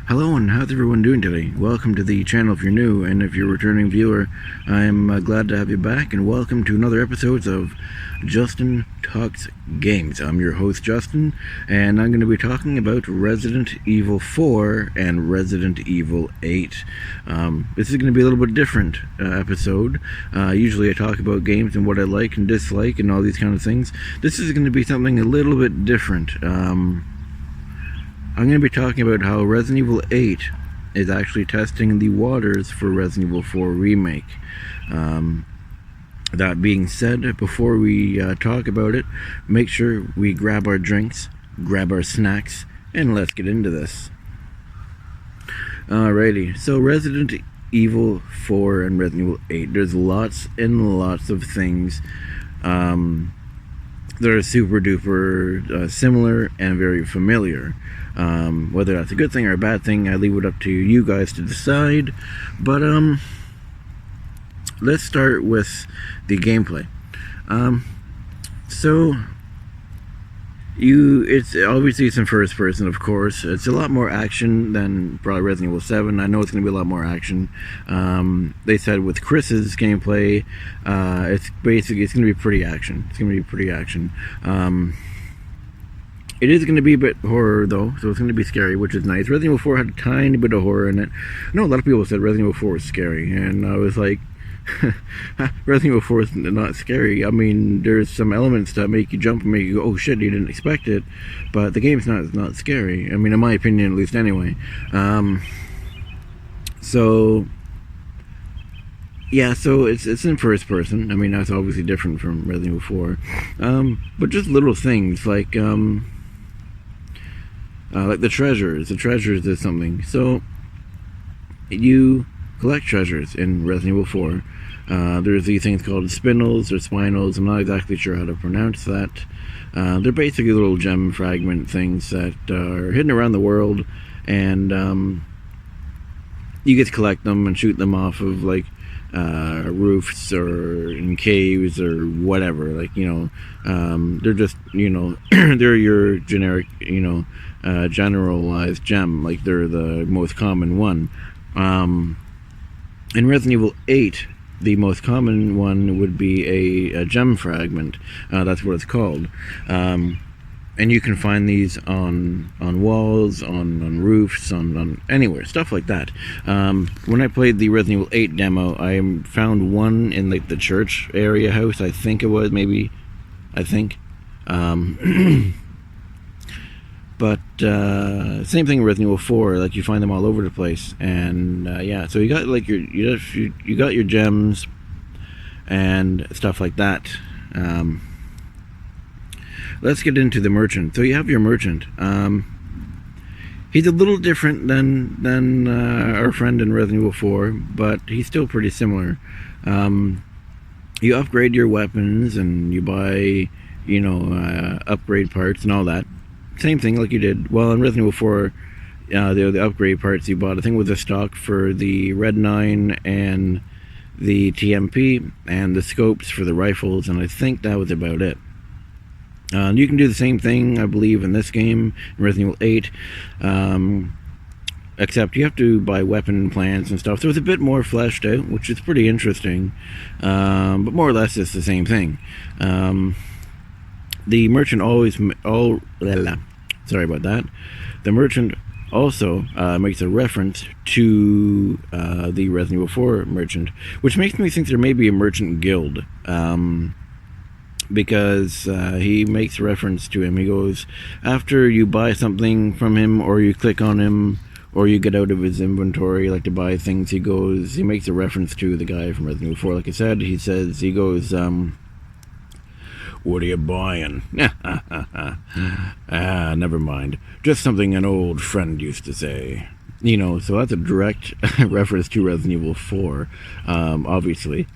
Hello, and how's everyone doing today? Welcome to the channel if you're new, and if you're a returning viewer, I'm glad to have you back, and welcome to another episode of Justin Talks Games. I'm your host, Justin, and I'm going to be talking about Resident Evil 4 and Resident Evil 8. This is going to be a little bit different episode. Usually I talk about games and what I like and dislike and all these kind of things. This is going to be something a little bit different. I'm going to be talking about how Resident Evil 8 is actually testing the waters for Resident Evil 4 Remake. That being said, before we talk about it, make sure we grab our drinks, grab our snacks, and let's get into this. Alrighty, so Resident Evil 4 and Resident Evil 8, there's lots and lots of things that are super duper similar and very familiar. Whether that's a good thing or a bad thing, I leave it up to you guys to decide. But let's start with the gameplay. So it's obviously in first person, of course. It's a lot more action than probably Resident Evil 7. I know it's going to be a lot more action. They said with Chris's gameplay, it's going to be pretty action. It's going to be pretty action. It is going to be a bit horror, though, so it's going to be scary, which is nice. Resident Evil 4 had a tiny bit of horror in it. I know a lot of people said Resident Evil 4 is scary, and I was like, Resident Evil 4 is not scary. I mean, there's some elements that make you jump and make you go, oh shit, you didn't expect it, but the game's not scary. I mean, in my opinion, at least anyway. So it's in first person. I mean, that's obviously different from Resident Evil 4. But just little things like the treasures. The treasures is something. So you collect treasures in Resident Evil 4. There's these things called spinels or spinels. I'm not exactly sure how to pronounce that. They're basically little gem fragment things that are hidden around the world, and you get to collect them and shoot them off of like roofs or in caves or whatever. Like, they're just, they're your generic, generalized gem. Like, they're the most common one. In Resident Evil 8, the most common one would be a gem fragment. That's what it's called. And you can find these on walls, on roofs, on anywhere, stuff like that. When I played the Resident Evil 8 demo, I found one in like the church area house. I think it was, maybe. I think. But same thing with Resident Evil 4. Like, you find them all over the place, and yeah. So you got like you got your gems and stuff like that. Let's get into the merchant. So you have your merchant. He's a little different than our friend in Resident Evil 4, but he's still pretty similar. You upgrade your weapons and you buy, upgrade parts and all that. Same thing like you did. Well, in Resident Evil 4, the upgrade parts you bought, I think, was a stock for the Red 9 and the TMP and the scopes for the rifles, and I think that was about it. You can do the same thing, I believe, in this game, in Resident Evil 8, except you have to buy weapon plans and stuff, so it's a bit more fleshed out, which is pretty interesting, but more or less it's the same thing. The merchant sorry about that. The merchant also makes a reference to the Resident Evil 4 merchant, which makes me think there may be a merchant guild. Because he makes reference to him. He goes, after you buy something from him, or you click on him, or you get out of his inventory, like to buy things, he makes a reference to the guy from Resident Evil 4. Like I said, he goes, what are you buying? Never mind. Just something an old friend used to say. So that's a direct reference to Resident Evil 4, obviously.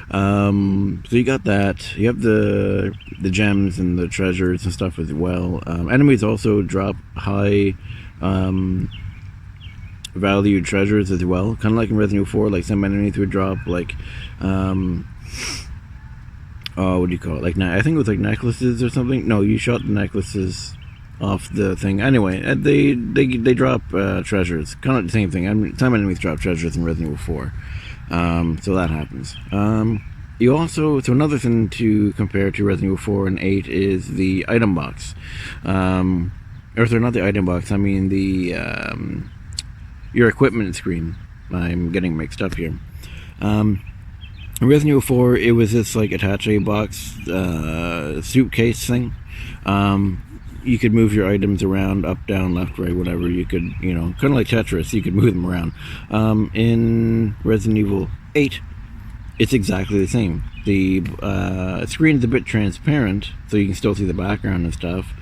So you got that. You have the gems and the treasures and stuff as well. Enemies also drop high valued treasures as well, kind of like in Resident Evil 4. Like, some enemies would drop like what do you call it? Like, I think it was like necklaces or something. No, you shot the necklaces off the thing. Anyway, they drop treasures. Kind of the same thing. I mean, some enemies drop treasures in Resident Evil 4. So that happens. You also, so another thing to compare to Resident Evil 4 and 8 is the item box. Or sorry, not the item box, I mean the your equipment screen. I'm getting mixed up here. In Resident Evil 4, it was this like attache box suitcase thing. You could move your items around, up, down, left, right, whatever. You could, you know, kind of like Tetris, you could move them around. In Resident Evil 8, it's exactly the same. The screen is a bit transparent, so you can still see the background and stuff.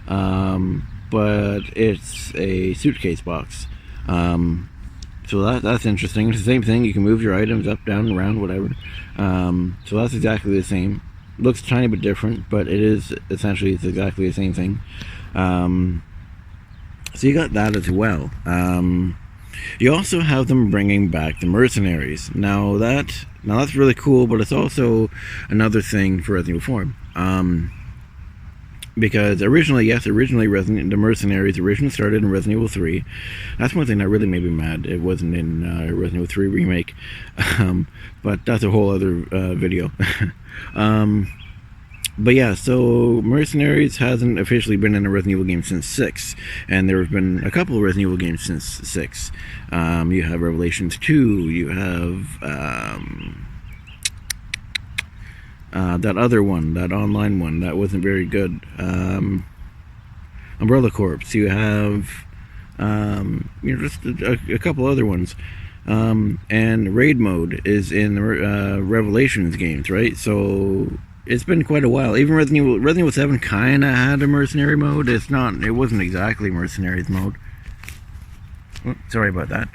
But it's a suitcase box. So that's interesting. It's the same thing. You can move your items up, down, around, whatever. So that's exactly the same. Looks a tiny bit different, but it is essentially it's exactly the same thing. So you got that as well. You also have them bringing back the Mercenaries. Now that's really cool, but it's also another thing for Resident Evil 4. Because originally the Mercenaries originally started in Resident Evil 3. That's one thing that really made me mad. It wasn't in Resident Evil 3 Remake. But that's a whole other video. But yeah, so Mercenaries hasn't officially been in a Resident Evil game since 6. And there have been a couple of Resident Evil games since 6. You have Revelations 2. You have that other one, that online one, that wasn't very good. Umbrella Corps. You have just a couple other ones. And raid mode is in the Revelations games, right? So it's been quite a while. Even Resident Evil 7 kind of had a mercenary mode. It wasn't exactly Mercenaries mode. Oh, sorry about that.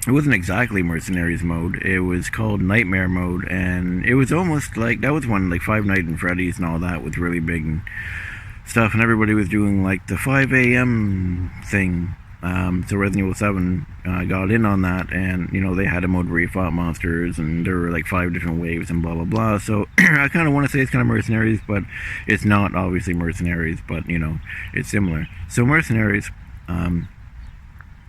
It wasn't exactly Mercenaries mode. It was called Nightmare mode, and it was almost like, that was when like Five Nights at Freddy's and all that was really big and stuff, and everybody was doing like the 5 a.m. thing. So Resident Evil 7 got in on that, and you know, they had a mode where you fought monsters, and there were like 5 different waves and blah blah blah. So I kind of want to say it's kind of Mercenaries, but it's not obviously Mercenaries, but you know, it's similar. So Mercenaries,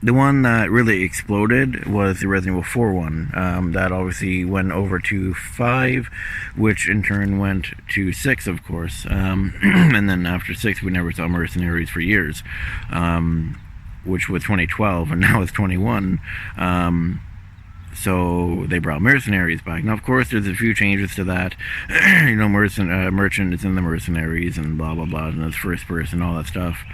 the one that really exploded was the Resident Evil 4 one. That obviously went over to 5, which in turn went to 6, of course. And then after 6, we never saw Mercenaries for years, which was 2012, and now it's 21. So they brought Mercenaries back. Now, of course, there's a few changes to that. You know, Merchant is in the Mercenaries and blah blah blah, and it's first person, all that stuff.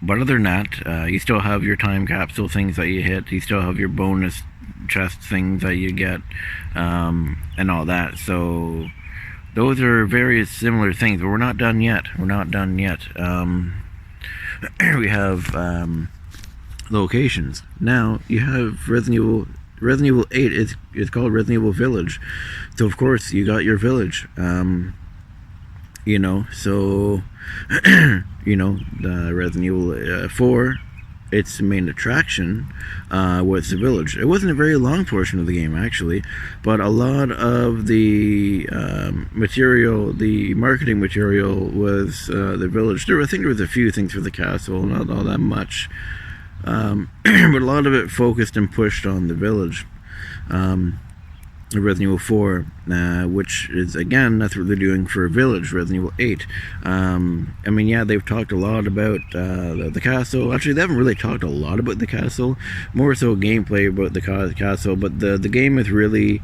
But other than that, you still have your time capsule things that you hit. You still have your bonus chest things that you get, and all that. So those are various similar things, but we're not done yet. We're not done yet. We have locations. Now you have Resident Evil 8 is called Resident Evil Village. So of course you got your village. You know, so you know, the Resident Evil 4, its main attraction was the village. It wasn't a very long portion of the game, actually, but a lot of the material, the marketing material, was the village. I think there was a few things for the castle, not all that much, but a lot of it focused and pushed on the village. Resident Evil 4, which is, again, that's what they're doing for Village, Resident Evil 8. I mean, yeah, they've talked a lot about the castle. Actually, they haven't really talked a lot about the castle, more so gameplay about the castle, but the game is really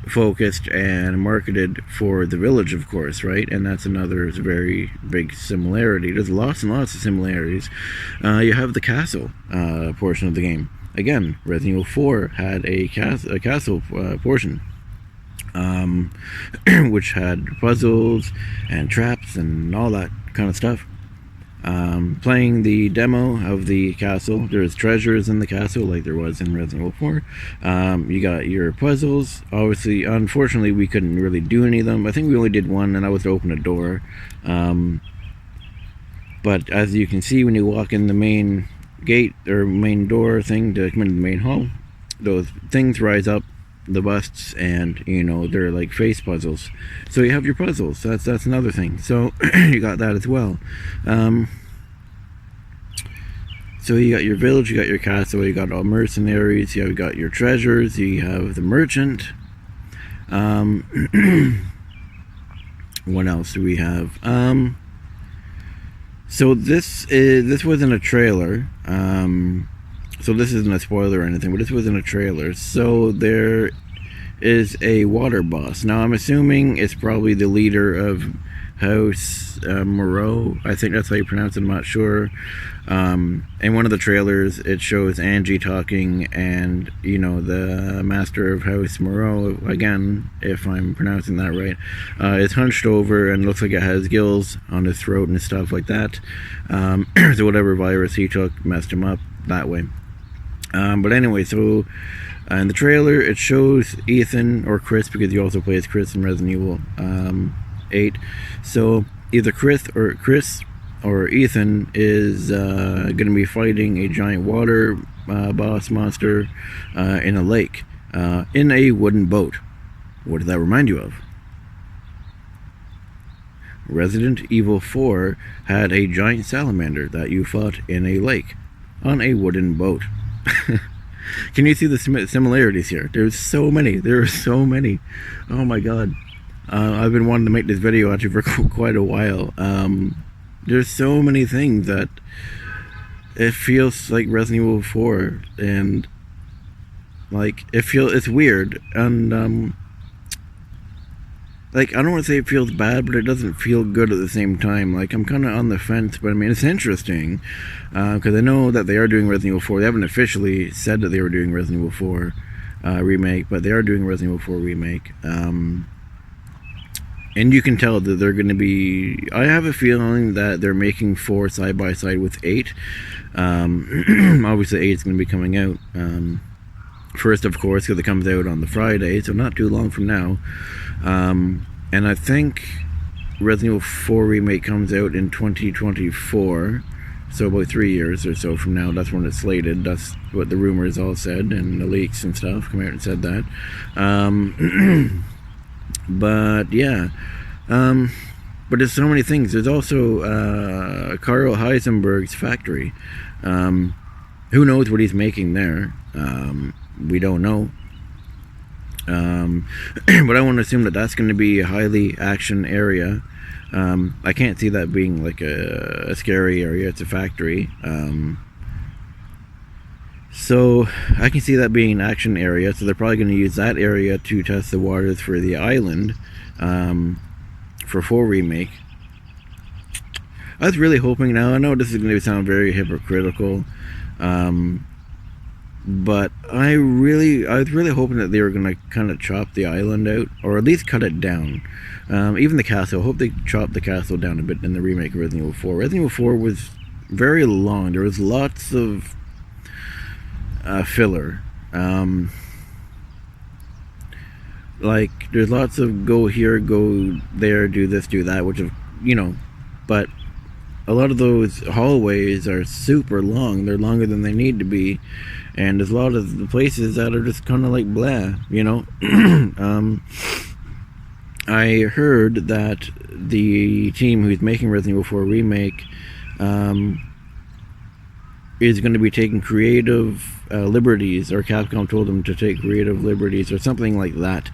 focused and marketed for the village, of course, right? And that's another very big similarity. There's lots and lots of similarities. You have the castle portion of the game. Again, Resident Evil 4 had a castle portion, which had puzzles and traps and all that kind of stuff. Playing the demo of the castle, there's treasures in the castle like there was in Resident Evil 4. You got your puzzles. Obviously, unfortunately, we couldn't really do any of them. I think we only did one, and that was to open a door. But as you can see, when you walk in the main gate or main door thing to come into the main hall, those things rise up the busts, and you know, they're like face puzzles. So you have your puzzles. That's another thing. So you got that as well. So you got your village, you got your castle, you got all mercenaries, you got your treasures, you have the merchant. What else do we have? So this wasn't a trailer. So this isn't a spoiler or anything, but this wasn't a trailer. So there is a water boss. Now I'm assuming it's probably the leader of House Moreau. I think that's how you pronounce it. I'm not sure. In one of the trailers, it shows Angie talking, and you know, the master of House Moreau, again, if I'm pronouncing that right, is hunched over and looks like it has gills on his throat and stuff like that. So whatever virus he took messed him up that way. But anyway, so in the trailer, it shows Ethan, or Chris, because he also plays Chris in Resident Evil 8. So either Chris or Ethan is going to be fighting a giant water boss monster in a lake in a wooden boat. What does that remind you of? Resident Evil 4 had a giant salamander that you fought in a lake on a wooden boat. Can you see the similarities here? There are so many. Oh my god. I've been wanting to make this video actually for quite a while. There's so many things that it feels like Resident Evil 4, and like it's weird, and like, I don't want to say it feels bad, but it doesn't feel good at the same time. Like, I'm kind of on the fence, but I mean, it's interesting, because I know that they are doing Resident Evil 4. They haven't officially said that they were doing Resident Evil 4 Remake, but they are doing Resident Evil 4 Remake. And you can tell that they're going to be... I have a feeling that they're making 4 side by side with 8. Obviously 8 is going to be coming out first, of course, because it comes out on the Friday, so not too long from now. And I think Resident Evil 4 Remake comes out in 2024, so about 3 years or so from now. That's when it's slated. That's what the rumors all said, and the leaks and stuff come out and said that. But yeah, but there's so many things. There's also Carl Heisenberg's factory. Who knows what he's making there? We don't know. But I want to assume that that's going to be a highly action area. I can't see that being like a scary area. It's a factory. So I can see that being an action area, so they're probably going to use that area to test the waters for the island for 4 Remake. I was really hoping, now I know this is going to sound very hypocritical, but I was really hoping that they were going to kind of chop the island out, or at least cut it down. Even the castle, I hope they chop the castle down a bit in the remake of Resident Evil 4. Resident Evil 4 was very long. There was lots of filler. Like, there's lots of go here, go there, do this, do that, which is, you know, but a lot of those hallways are super long. They're longer than they need to be, and there's a lot of the places that are just kind of like blah, you know. I heard that the team who's making Resident Evil 4 Remake is going to be taking creative liberties, or Capcom told them to take creative liberties or something like that.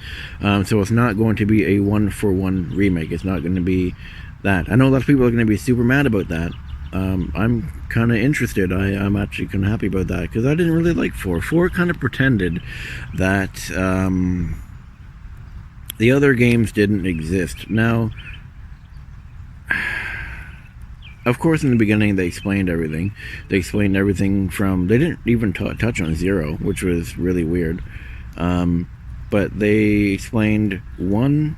So it's not going to be a one-for-one remake. It's not going to be that. I know a lot of people are going to be super mad about that. I'm kind of interested. I'm actually kind of happy about that, because I didn't really like 4. 4 kind of pretended that the other games didn't exist. Now, of course, in the beginning, they explained everything. They explained everything from... They didn't even touch on 0, which was really weird. But they explained 1...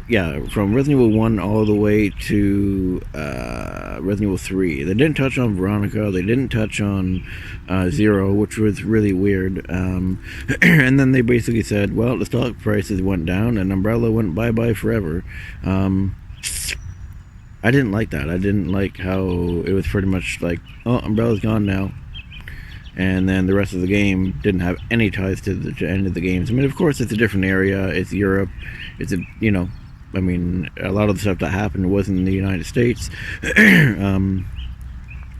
Yeah, from Resident Evil 1 all the way to Resident Evil 3. They didn't touch on Veronica. They didn't touch on 0, which was really weird. And then they basically said, well, the stock prices went down and Umbrella went bye-bye forever. I didn't like that. I didn't like how it was pretty much like, oh, Umbrella's gone now. and then the rest of the game didn't have any ties to the end of the games. I mean, of course, it's a different area. It's Europe. It's a, you know, I mean, a lot of the stuff that happened wasn't in the United States.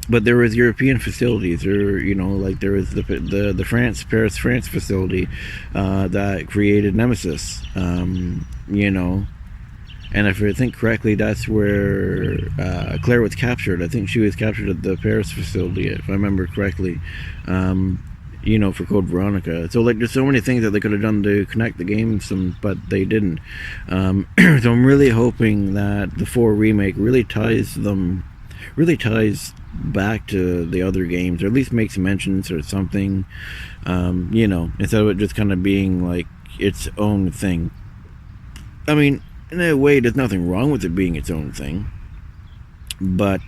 But there was European facilities, or, you know, like there was the Paris, France facility that created Nemesis, you know. And if I think correctly, that's where Claire was captured. I think she was captured at the Paris facility, if I remember correctly, you know, for Code Veronica. So, like, there's so many things that they could have done to connect the games, but they didn't. So I'm really hoping that the 4 remake really ties back to the other games, or at least makes mentions or something, you know, instead of it just kind of being like its own thing. I mean, in a way, there's nothing wrong with it being its own thing, but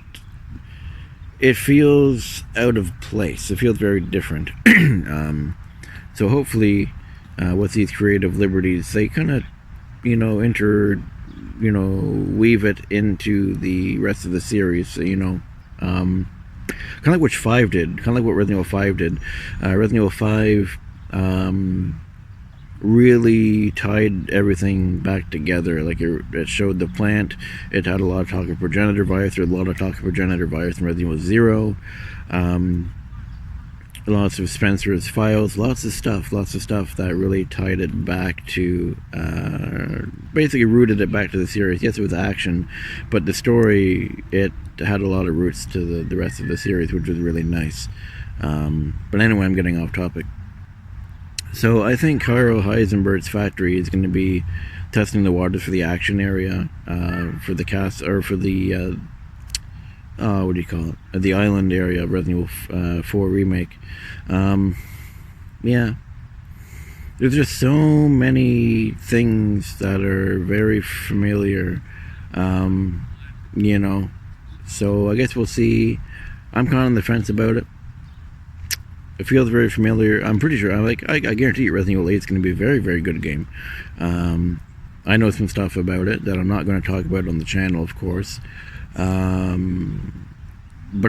it feels out of place. It feels very different. So hopefully, with these creative liberties, they kind of, you know, weave it into the rest of the series, you know. Kind of like what 5 did, kind of like what Resident Evil 5 did. Resident Evil 5 really tied everything back together. Like, it showed the plant. It had a lot of talk of progenitor virus. There was a lot of talk of progenitor virus in Resident Evil 0. Lots of Spencer's files, lots of stuff that really tied it back to, basically rooted it back to the series. Yes, it was action, but the story, it had a lot of roots to the rest of the series, which was really nice. But anyway, I'm getting off topic. So I think Cairo Heisenberg's factory is going to be testing the waters for the action area, for the cast, or for the what do you call it? The island area of Resident Evil 4 Remake. Yeah. There's just so many things that are very familiar, you know. So I guess we'll see. I'm kind of on the fence about it. It feels very familiar. I'm pretty sure, I guarantee you Resident Evil 8 is going to be a very, very good game. I know some stuff about it that I'm not going to talk about on the channel, of course. But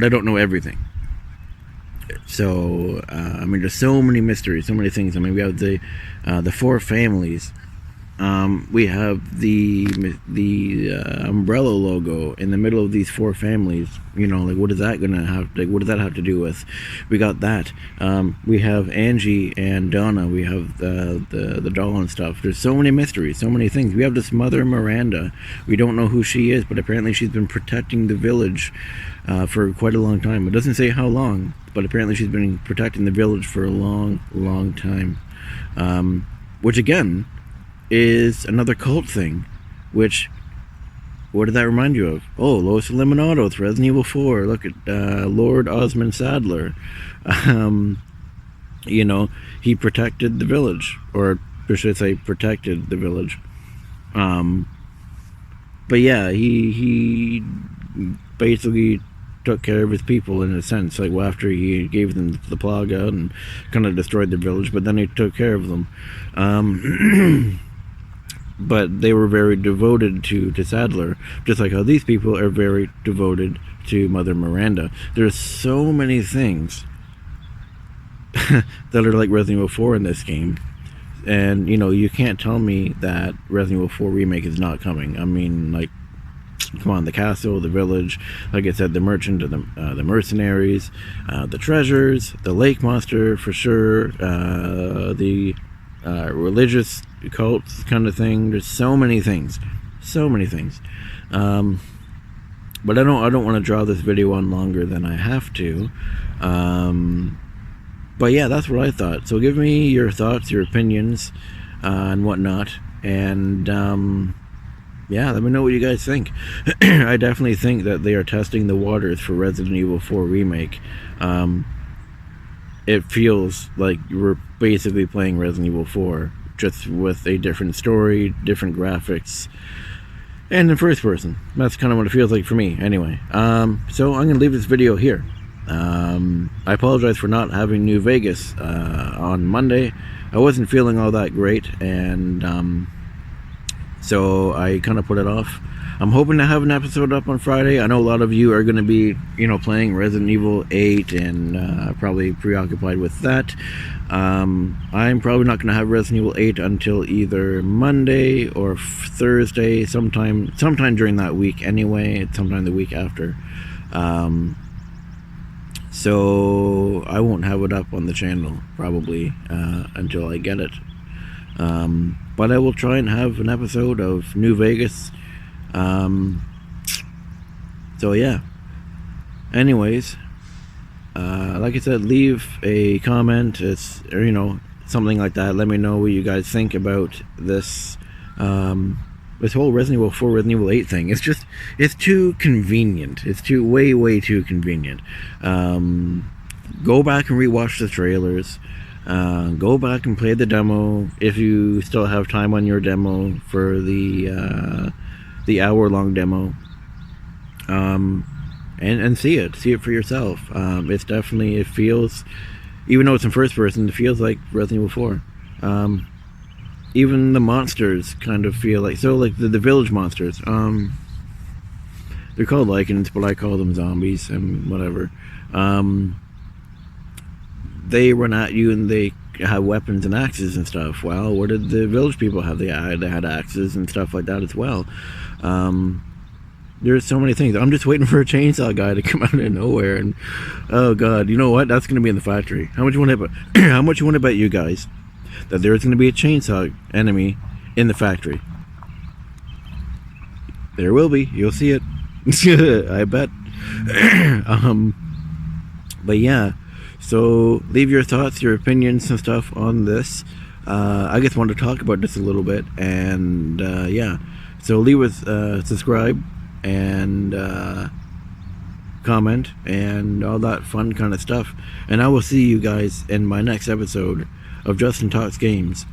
I don't know everything. So, I mean, there's so many mysteries, so many things. I mean, we have the 4 families. We have the umbrella logo in the middle of these 4 families. You know, like, what is that gonna have? Like, what does that have to do with? We got that. We have Angie and Donna. We have the doll and stuff. There's so many mysteries, so many things. We have this Mother Miranda. We don't know who she is, but apparently she's been protecting the village for quite a long time. It doesn't say how long, but apparently she's been protecting the village for a long, long time. Which again is another cult thing, which, what did that remind you of? Oh, Los Eliminados, Resident Evil 4, look at Lord Osmond Sadler. You know, he protected the village, or should I say protected the village. But yeah, he basically took care of his people in a sense, like, well, after he gave them the Plaga and kind of destroyed the village, but then he took care of them. But they were very devoted to Sadler, just like how these people are very devoted to Mother Miranda. There's so many things that are like Resident Evil 4 in this game. And, you know, you can't tell me that Resident Evil 4 Remake is not coming. I mean, like, come on, the castle, the village, like I said, the merchant, the mercenaries, the treasures, the lake monster for sure, the religious cults kind of thing. There's so many things, but I don't want to draw this video on longer than I have to. But yeah, that's what I thought. So give me your thoughts, your opinions, and whatnot, and yeah, let me know what you guys think. I definitely think that they are testing the waters for Resident Evil 4 Remake. It feels like we're basically playing Resident Evil 4, just with a different story, different graphics, and in first person. That's kind of what it feels like for me, anyway. So I'm going to leave this video here. I apologize for not having New Vegas on Monday. I wasn't feeling all that great, and so I kind of put it off. I'm hoping to have an episode up on Friday. I know a lot of you are going to be, playing Resident Evil 8 and probably preoccupied with that. I'm probably not going to have Resident Evil 8 until either Monday or Thursday, sometime during that week anyway, sometime the week after. So I won't have it up on the channel probably until I get it. But I will try and have an episode of New Vegas. So yeah. Anyways, like I said, leave a comment, something like that. Let me know what you guys think about this this whole Resident Evil 4, Resident Evil 8 thing. It's too convenient. It's way too convenient. Go back and rewatch the trailers. Go back and play the demo if you still have time on your demo for the hour-long demo. And see it for yourself. It feels, even though it's in first person, it feels like Resident Evil 4. Even the monsters kind of feel like, the village monsters, they're called Lycans, but I call them zombies and whatever. They run at you and they have weapons and axes and stuff. Well, what did the village people have? They had axes and stuff like that as well. There's so many things. I'm just waiting for a chainsaw guy to come out of nowhere, and oh god, you know what? That's going to be in the factory. How much you want to bet? How much you want to bet, you guys, that there's going to be a chainsaw enemy in the factory? There will be. You'll see it. I bet. But yeah. So leave your thoughts, your opinions and stuff on this. I just wanted to talk about this a little bit, and yeah. So leave us subscribe and comment and all that fun kind of stuff. And I will see you guys in my next episode of Justin Talks Games,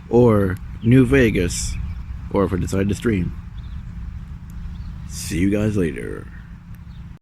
or New Vegas, or if I decide to stream. See you guys later.